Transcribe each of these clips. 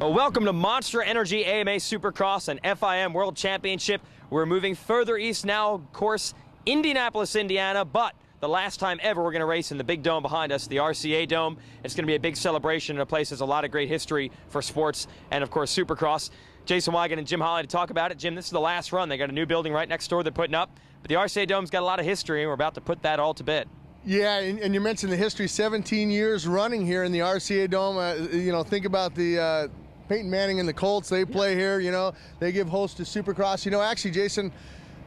Well, welcome to Monster Energy AMA Supercross and FIM World Championship. We're moving further east now, of course, Indianapolis, Indiana, but the last time ever we're going to race in the big dome behind us, the RCA Dome. It's going to be a big celebration in a place that has a lot of great history for sports and, of course, Supercross. Jason Weigandt and Jim Holley to talk about it. Jim, this is the last run. They got a new building right next door they're putting up, but the RCA Dome's got a lot of history, and we're about to put that all to bed. Yeah, and you mentioned the history, 17 years running here in the RCA Dome. Think about the Peyton Manning and the Colts. They play here, they give host to Supercross. Actually, Jason,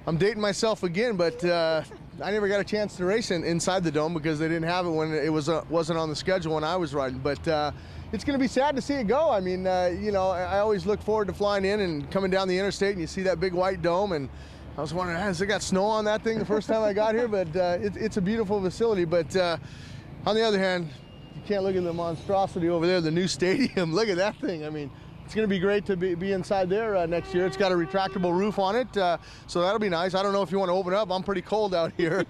I'm dating myself again, but I never got a chance to race inside the dome because they didn't have it when it wasn't on the schedule when I was riding. But it's going to be sad to see it go. I mean, I always look forward to flying in and coming down the interstate, and you see that big white dome, and I was wondering, has it got snow on that thing the first time I got here? But it's a beautiful facility. But on the other hand, you can't look at the monstrosity over there, the new stadium. Look at that thing. I mean, it's going to be great to be inside there next year. It's got a retractable roof on it, so that'll be nice. I don't know if you want to open up. I'm pretty cold out here.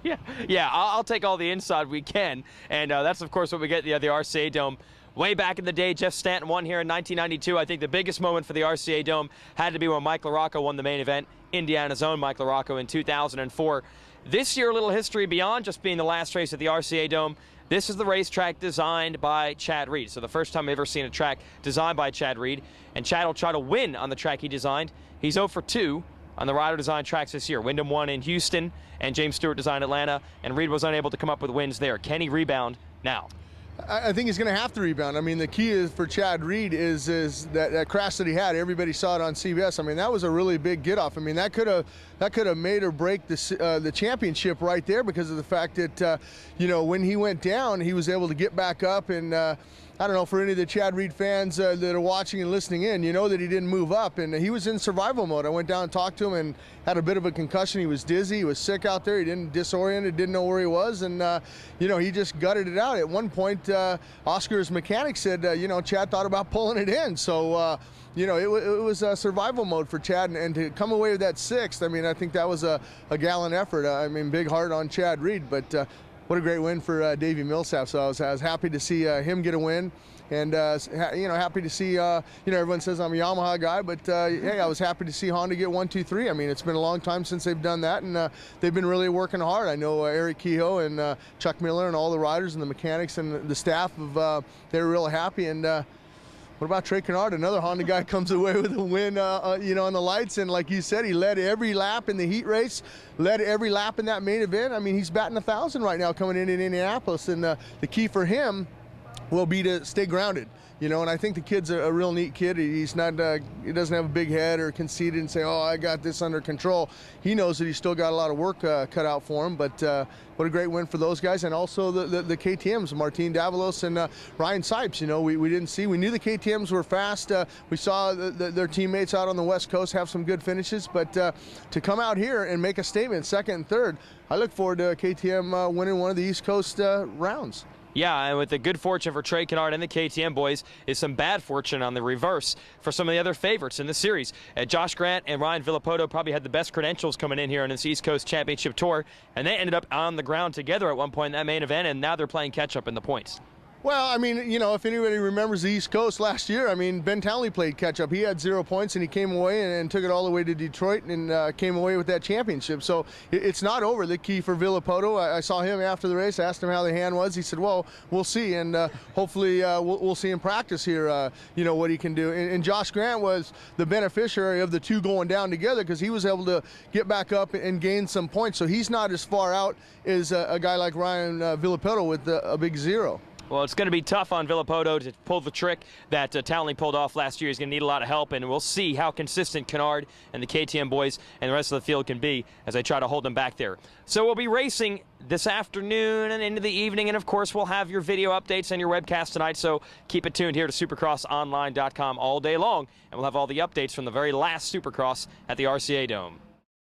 Yeah, I'll take all the inside we can. And that's, of course, what we get the RCA Dome. Way back in the day, Jeff Stanton won here in 1992. I think the biggest moment for the RCA Dome had to be when Mike LaRocco won the main event, Indiana's own Mike LaRocco in 2004. This year, a little history beyond just being the last race at the RCA Dome. This is the racetrack designed by Chad Reed. So the first time I've ever seen a track designed by Chad Reed. And Chad will try to win on the track he designed. He's 0 for 2 on the Ryder designed tracks this year. Wyndham won in Houston, and James Stewart designed Atlanta, and Reed was unable to come up with wins there. Can he rebound now? I think he's going to have to rebound. I mean, the key is for Chad Reed is that crash that he had. Everybody saw it on CBS. I mean, that was a really big get-off. I mean, that could have made or break the championship right there because of the fact that when he went down, he was able to get back up. And I don't know, for any of the Chad Reed fans that are watching and listening in, you know that he didn't move up, and he was in survival mode. I went down and talked to him and had a bit of a concussion. He was dizzy. He was sick out there. He didn't disoriented, didn't know where he was, and he just gutted it out. At one point, Oscar's mechanic said, Chad thought about pulling it in. So, it was survival mode for Chad, and to come away with that sixth, I mean, I think that was a gallant effort. I mean, big heart on Chad Reed, but what a great win for Davey Millsap. So I was happy to see him get a win, and happy to see everyone says I'm a Yamaha guy, but hey, I was happy to see Honda get 1, 2, 3. I mean, it's been a long time since they've done that, and they've been really working hard. I know Eric Kehoe and Chuck Miller and all the riders and the mechanics and the staff they're real happy. And what about Trey Kennard? Another Honda guy comes away with a win, on the lights. And like you said, he led every lap in the heat race, led every lap in that main event. I mean, he's batting 1,000 right now coming in Indianapolis. And the key for him will be to stay grounded. And I think the kid's a real neat kid. He's not, he doesn't have a big head or conceited and say, oh, I got this under control. He knows that he's still got a lot of work cut out for him, but what a great win for those guys. And also the KTMs, Martin Davalos and Ryan Sipes. We knew the KTMs were fast. We saw their teammates out on the West Coast have some good finishes, but to come out here and make a statement, second and third, I look forward to KTM winning one of the East Coast rounds. Yeah, and with the good fortune for Trey Kennard and the KTM boys is some bad fortune on the reverse for some of the other favorites in the series. Josh Grant and Ryan Villopoto probably had the best credentials coming in here on this East Coast Championship Tour, and they ended up on the ground together at one point in that main event, and now they're playing catch-up in the points. Well, I mean, if anybody remembers the East Coast last year, I mean, Ben Townley played catch-up. He had 0 points, and he came away and took it all the way to Detroit and came away with that championship. So it's not over. The key for Villopoto, I saw him after the race, asked him how the hand was. He said, well, we'll see, and hopefully we'll see him practice here, what he can do. And Josh Grant was the beneficiary of the two going down together because he was able to get back up and gain some points. So he's not as far out as a guy like Ryan Villopoto with a big 0. Well, it's going to be tough on Villopoto to pull the trick that Townley pulled off last year. He's going to need a lot of help, and we'll see how consistent Kennard and the KTM boys and the rest of the field can be as they try to hold them back there. So we'll be racing this afternoon and into the evening, and of course we'll have your video updates and your webcast tonight, so keep it tuned here to supercrossonline.com all day long, and we'll have all the updates from the very last Supercross at the RCA Dome.